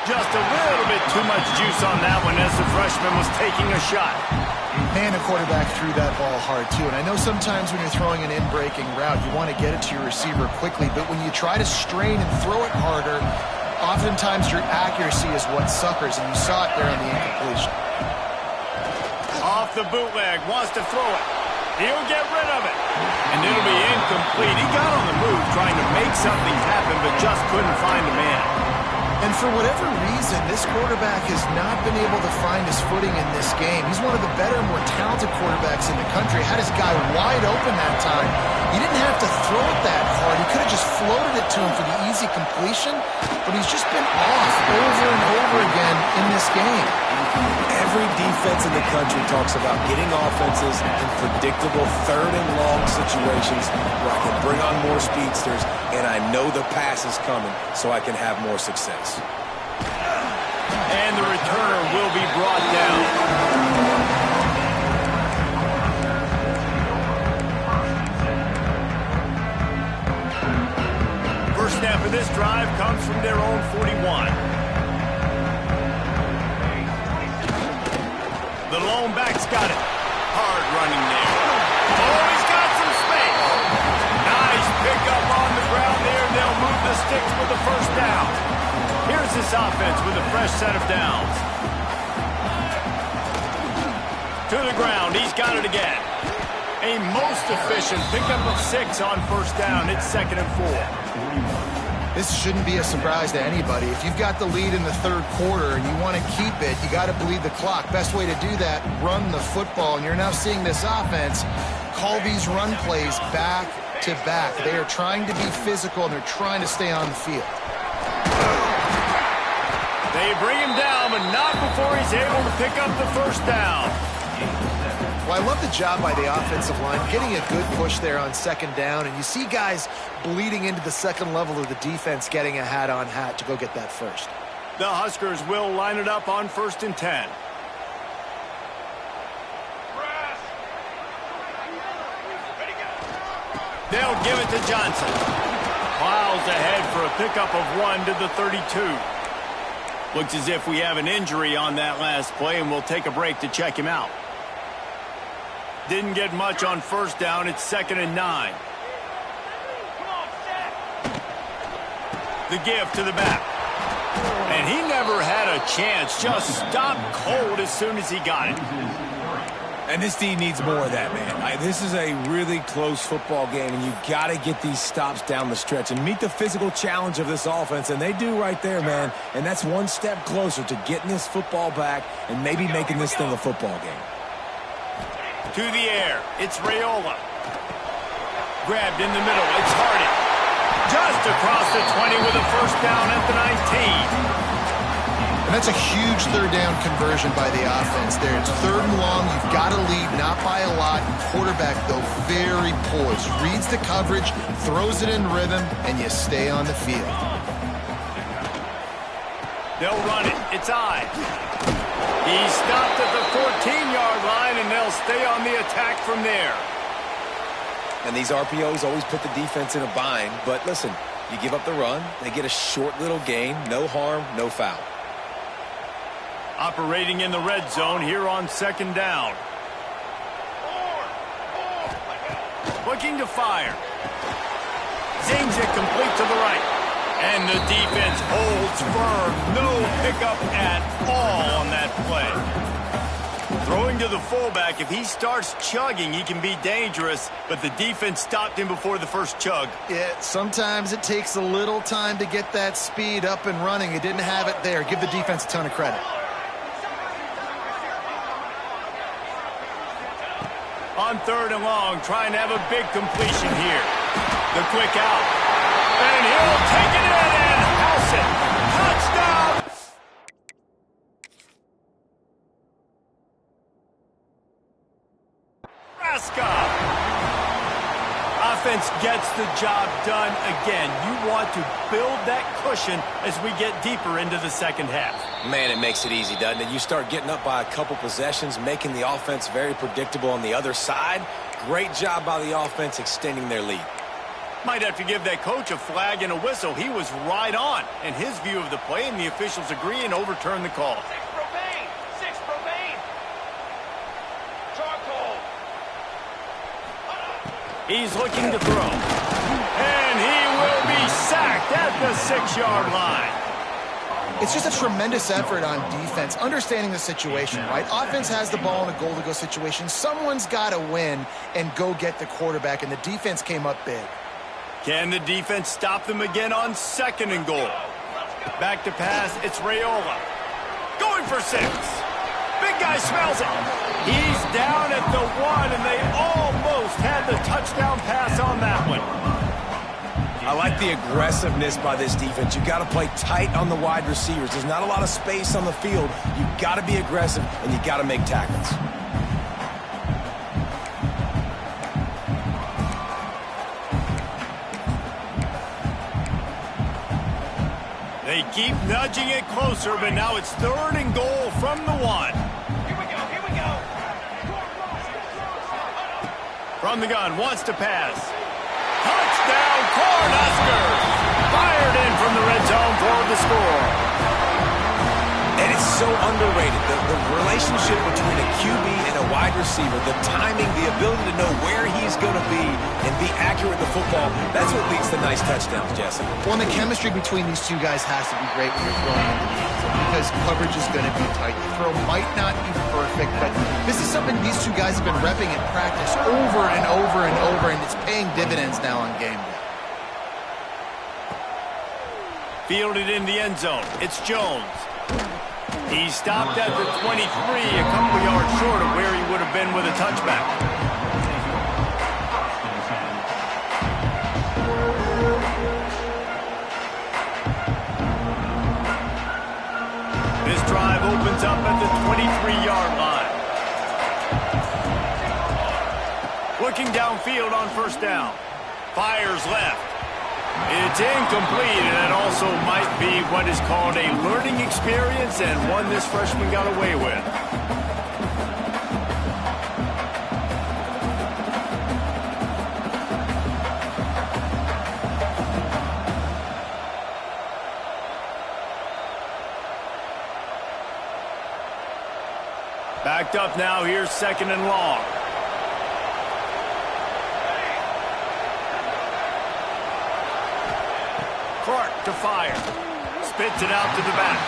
Just a little bit too much juice on that one as the freshman was taking a shot. Man, the quarterback threw that ball hard, too. And I know sometimes when you're throwing an in-breaking route, you want to get it to your receiver quickly. But when you try to strain and throw it harder, oftentimes your accuracy is what suffers. And you saw it there on the incompletion. Off the bootleg, wants to throw it. He'll get rid of it. And it'll be incomplete. He got on the move trying to make something happen, but just couldn't find a man. And for whatever reason, this quarterback has not been able to find his footing in this game. He's one of the better, more talented quarterbacks in the country. Had his guy wide open that time. He didn't have to throw it that hard. He could have just floated it to him for the easy completion, but he's just been off over and over again in this game. Every defense in the country talks about getting offenses in predictable 3rd and long situations where I can bring on more speedsters and I know the pass is coming so I can have more success. And the returner will be brought down. First snap of this drive comes from their own 41. The lone back's got it. Hard running there. Oh, he's got some space. Nice pickup on the ground there. They'll move the sticks with the 1st down. Here's this offense with a fresh set of downs. To the ground. He's got it again. A most efficient pickup of 6 on 1st down. It's 2nd and 4. This shouldn't be a surprise to anybody. If you've got the lead in the 3rd quarter and you want to keep it, you got to bleed the clock. Best way to do that, run the football. And you're now seeing this offense call these run plays back to back. They are trying to be physical, and they're trying to stay on the field. They bring him down, but not before he's able to pick up the 1st down. Well, I love the job by the offensive line, getting a good push there on 2nd down, and you see guys bleeding into the 2nd level of the defense, getting a hat-on-hat to go get that 1st. The Huskers will line it up on 1st and 10. They'll give it to Johnson. plows ahead for a pickup of 1 to the 32. Looks as if we have an injury on that last play, and we'll take a break to check him out. Didn't get much on first down. It's 2nd and 9. The give to the back. And he never had a chance. Just stopped cold as soon as he got it. And this D needs more of that, man. This is a really close football game, and you've got to get these stops down the stretch and meet the physical challenge of this offense, and they do right there, man. And that's one step closer to getting this football back and maybe making this thing a football game. To the air, it's Raiola. Grabbed in the middle, it's Harding. Just across the 20 with a first down at the 19. And that's a huge third down conversion by the offense there. It's 3rd and long. You've got to lead, not by a lot. Quarterback, though, very poised. Reads the coverage, throws it in rhythm, and you stay on the field. They'll run it. It's Ives. He stopped at the 14-yard line, and they'll stay on the attack from there. And these RPOs always put the defense in a bind. But listen, you give up the run, they get a short little gain. No harm, no foul. Operating in the red zone here on 2nd down. Looking to fire. Zings it complete to the right. And the defense holds firm. No pickup at all on that play. Throwing to the fullback, if he starts chugging, he can be dangerous, but the defense stopped him before the first chug. Yeah, sometimes it takes a little time to get that speed up and running. It didn't have it there. Give the defense a ton of credit. On 3rd and long, trying to have a big completion here. The quick out. And he'll take it in and house it. Touchdown! Offense gets the job done again. You want to build that cushion as we get deeper into the second half. Man, it makes it easy, doesn't it? You start getting up by a couple possessions, making the offense very predictable on the other side. Great job by the offense extending their lead. Might have to give that coach a flag and a whistle. He was right on in his view of the play, and the officials agree and overturn the call. Six propane. Charcoal. He's looking to throw. And he will be sacked at the 6-yard line. It's just a tremendous effort on defense, understanding the situation, right? Offense has the ball in a goal-to-go situation. Someone's got to win and go get the quarterback, and the defense came up big. Can the defense stop them again on 2nd and goal? Back to pass, it's Raiola. Going for 6. Big guy smells it. He's down at the 1, and they almost had the touchdown pass on that one. I like the aggressiveness by this defense. You've got to play tight on the wide receivers. There's not a lot of space on the field. You've got to be aggressive, and you've got to make tackles. They keep nudging it closer, but now it's 3rd and goal from the 1. Here we go. From the gun, wants to pass. Touchdown, Cornhuskers! Fired in from the red zone for the score. And it's so underrated. The relationship between a QB and a wide receiver, the timing, the ability to know where he's going to be and be accurate with the football, that's what leads to nice touchdowns, Jesse. Well, and the chemistry between these two guys has to be great when you're throwing in the defense because coverage is going to be tight. The throw might not be perfect, but this is something these two guys have been repping in practice over and over and over, and it's paying dividends now on game day. Fielded in the end zone. It's Jones. He stopped at the 23, a couple yards short of where he would have been with a touchback. This drive opens up at the 23-yard line. Looking downfield on first down. Fires left. It's incomplete, and it also might be what is called a learning experience and one this freshman got away with. Backed up now, here's 2nd and long. Clark to fire. Spits it out to the back.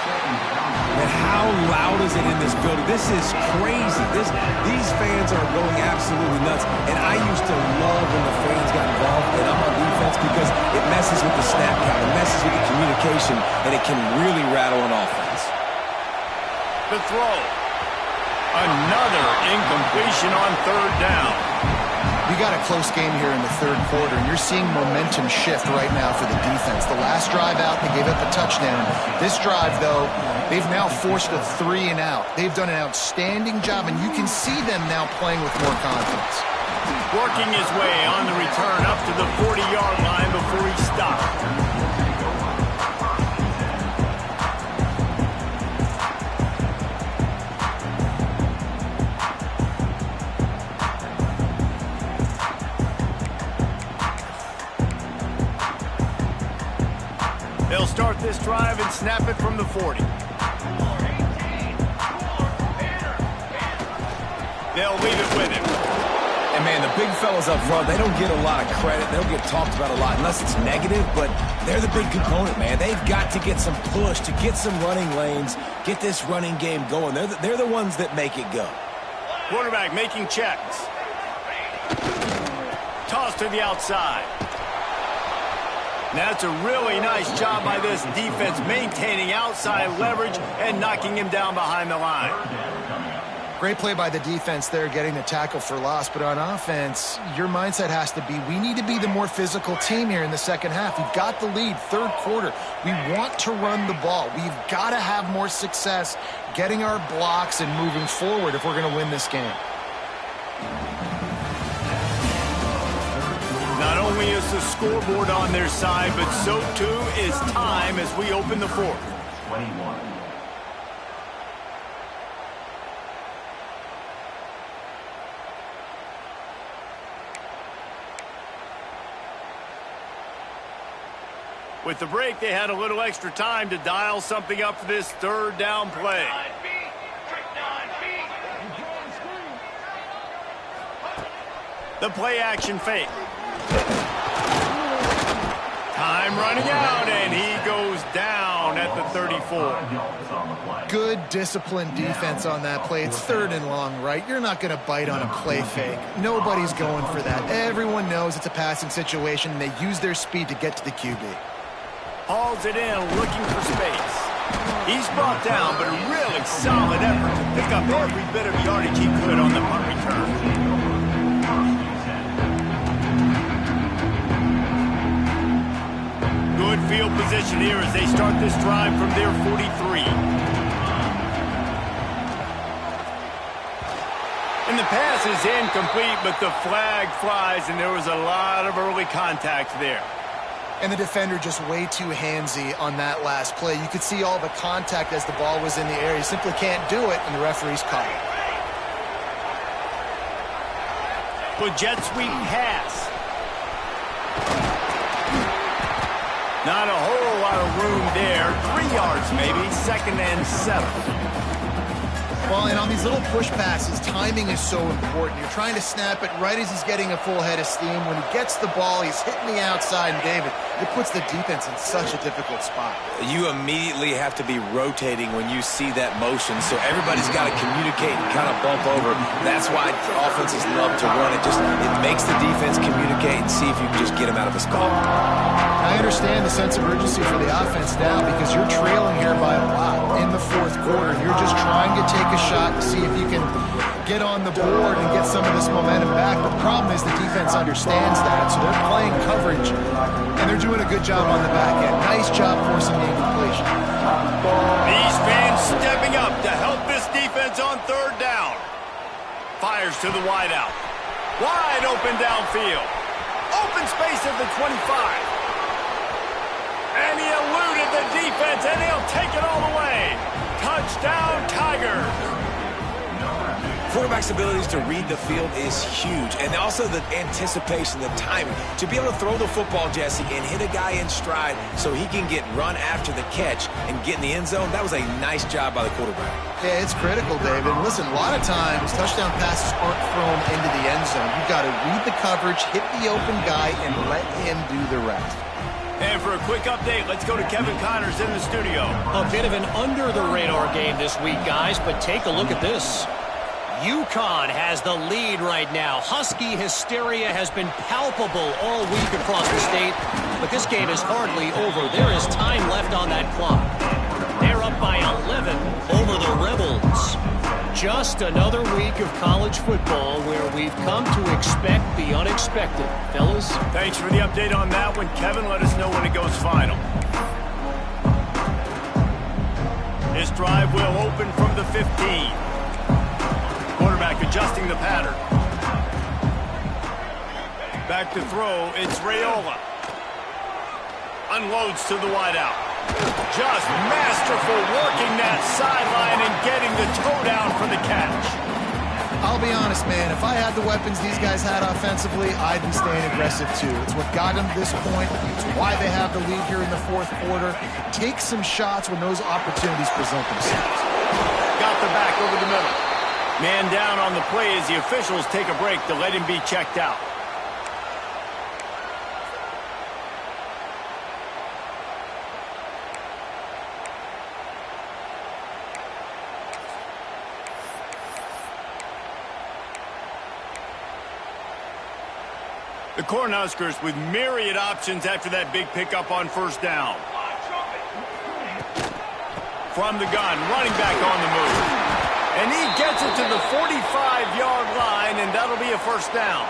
And how loud is it in this building? This is crazy. These fans are going absolutely nuts. And I used to love when the fans got involved, and I'm on defense because it messes with the snap count, it messes with the communication, and it can really rattle an offense. The throw. Another incompletion on 3rd down. We got a close game here in the 3rd quarter, and you're seeing momentum shift right now for the defense. The last drive out, they gave up a touchdown. This drive, though, they've now forced a 3 and out. They've done an outstanding job, and you can see them now playing with more confidence. Working his way on the return up to the 40-yard line before he stopped. They'll start this drive and snap it from the 40. They'll leave it with him. And, man, the big fellas up front, they don't get a lot of credit. They don't get talked about a lot unless it's negative, but they're the big component, man. They've got to get some push, to get some running lanes, get this running game going. They're the ones that make it go. Quarterback making checks. Toss to the outside. That's a really nice job by this defense maintaining outside leverage and knocking him down behind the line. Great play by the defense there, getting the tackle for loss. But on offense, your mindset has to be, we need to be the more physical team here in the 2nd half. We've got the lead, 3rd quarter. We want to run the ball. We've got to have more success getting our blocks and moving forward if we're going to win this game. Not only is the scoreboard on their side, but so too is time as we open the 4th. 21. With the break, they had a little extra time to dial something up for this 3rd down play. The play action fake. Time running out, and he goes down at the 34. Good disciplined defense on that play. It's 3rd and long, right? You're not going to bite on a play fake. Nobody's going for that. Everyone knows it's a passing situation, and they use their speed to get to the QB. Hauls it in, looking for space. He's brought down, but a really solid effort to pick up every bit of yardage he could on the punt return. Good field position here as they start this drive from their 43. And the pass is incomplete, but the flag flies, and there was a lot of early contact there. And the defender just way too handsy on that last play. You could see all the contact as the ball was in the air. He simply can't do it, and the referee's caught it. Good jet sweep pass. Not a whole lot of room there. 3 yards maybe, 2nd and 7. Well, and on these little push passes, timing is so important. You're trying to snap it right as he's getting a full head of steam. When he gets the ball, he's hitting the outside, and David, it puts the defense in such a difficult spot. You immediately have to be rotating when you see that motion, so everybody's got to communicate and kind of bump over. That's why offenses love to run it. It makes the defense communicate and see if you can just get him out of his spot. I understand the sense of urgency for the offense now because you're trailing here by a lot in the 4th quarter. You're just trying to take a shot to see if you can get on the board and get some of this momentum back. But the problem is the defense understands that, so they're playing coverage, and they're doing a good job on the back end. Nice job forcing the incompletion. These fans stepping up to help this defense on 3rd down. Fires to the wideout. Wide open downfield. Open space at the 25. And he eluded the defense, and he'll take it all the way. Touchdown, Tigers. quarterback's abilities to read the field is huge, and also the anticipation, the timing. To be able to throw the football, Jesse, and hit a guy in stride so he can get run after the catch and get in the end zone, that was a nice job by the quarterback. Yeah, it's critical, David. Listen, a lot of times touchdown passes aren't thrown into the end zone. You've got to read the coverage, hit the open guy, and let him do the rest. And for a quick update, let's go to Kevin Connors in the studio. A bit of an under-the-radar game this week, guys, but take a look at this. UConn has the lead right now. Husky hysteria has been palpable all week across the state, but this game is hardly over. There is time left on that clock. They're up by 11 over the Rebels. Just another week of college football where we've come to expect the unexpected. Fellas? Thanks for the update on that one, Kevin. Let us know when it goes final. This drive will open from the 15. Quarterback adjusting the pattern. Back to throw, it's Raiola. Unloads to the wideout. Just masterful working that sideline and getting the toe down for the catch. I'll be honest, man. If I had the weapons these guys had offensively, I'd be staying aggressive too. It's what got them to this point. It's why they have the lead here in the fourth quarter. Take some shots when those opportunities present themselves. Got the back over the middle. Man down on the play as the officials take a break to let him be checked out. The Cornhuskers with myriad options after that big pickup on first down. From the gun, running back on the move. And he gets it to the 45-yard line, and that'll be a first down.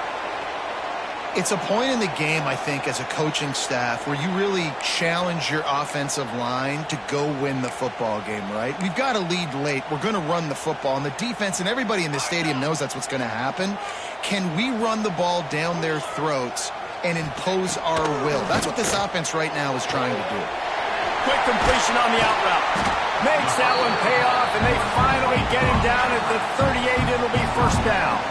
It's a point in the game, I think, as a coaching staff where you really challenge your offensive line to go win the football game, right? We've got to lead late. We're going to run the football. And the defense and everybody in the stadium knows that's what's going to happen. Can we run the ball down their throats and impose our will? That's what this offense right now is trying to do. Quick completion on the out route. Makes that one pay off, and they finally get him down at the 38. It'll be first down.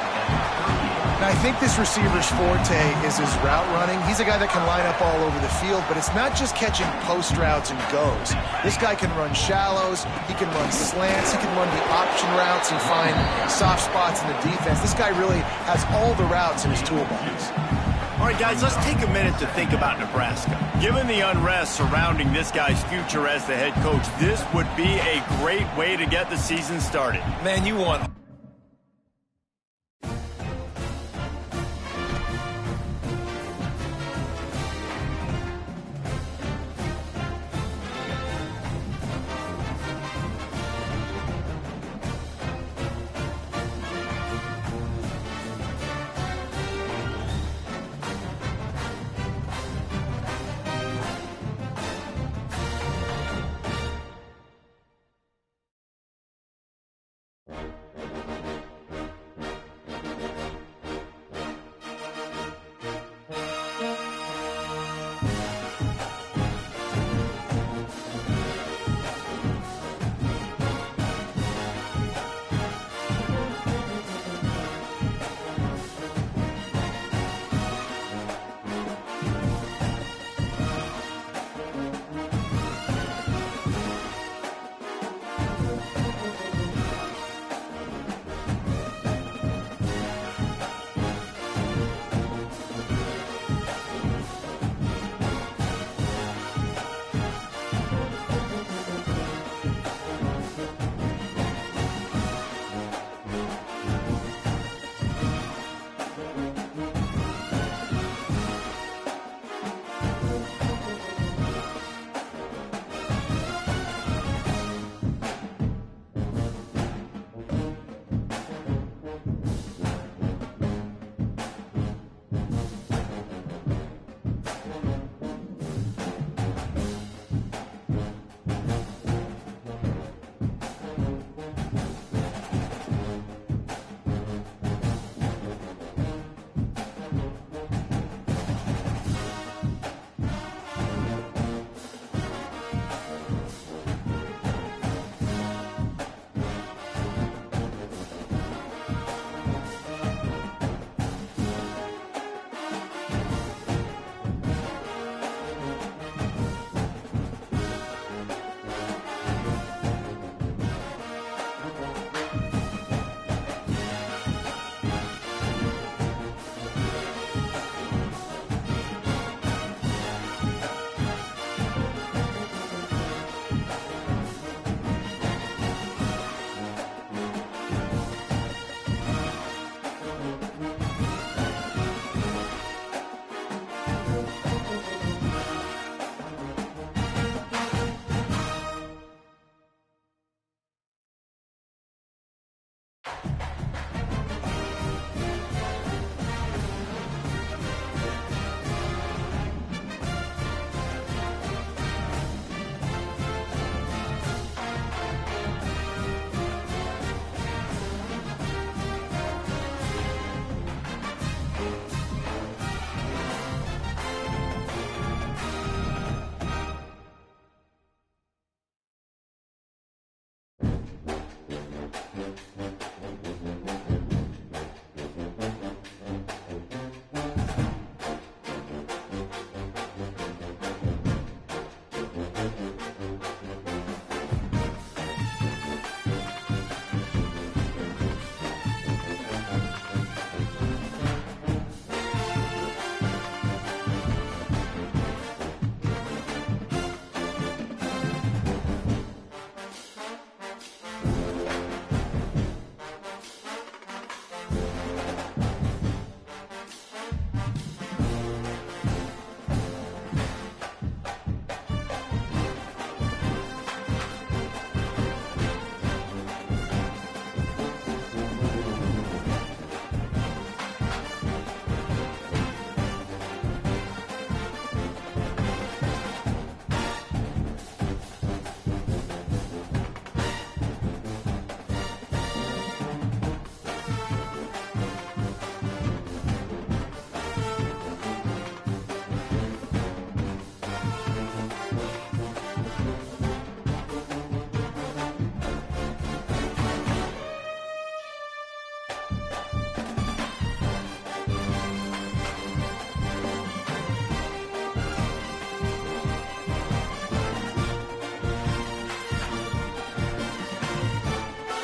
Now, I think this receiver's forte is his route running. He's a guy that can line up all over the field, but it's not just catching post routes and goes. This guy can run shallows, he can run slants, he can run the option routes and find soft spots in the defense. This guy really has all the routes in his toolbox. All right, guys, let's take a minute to think about Nebraska. Given the unrest surrounding this guy's future as the head coach, this would be a great way to get the season started. Man, you want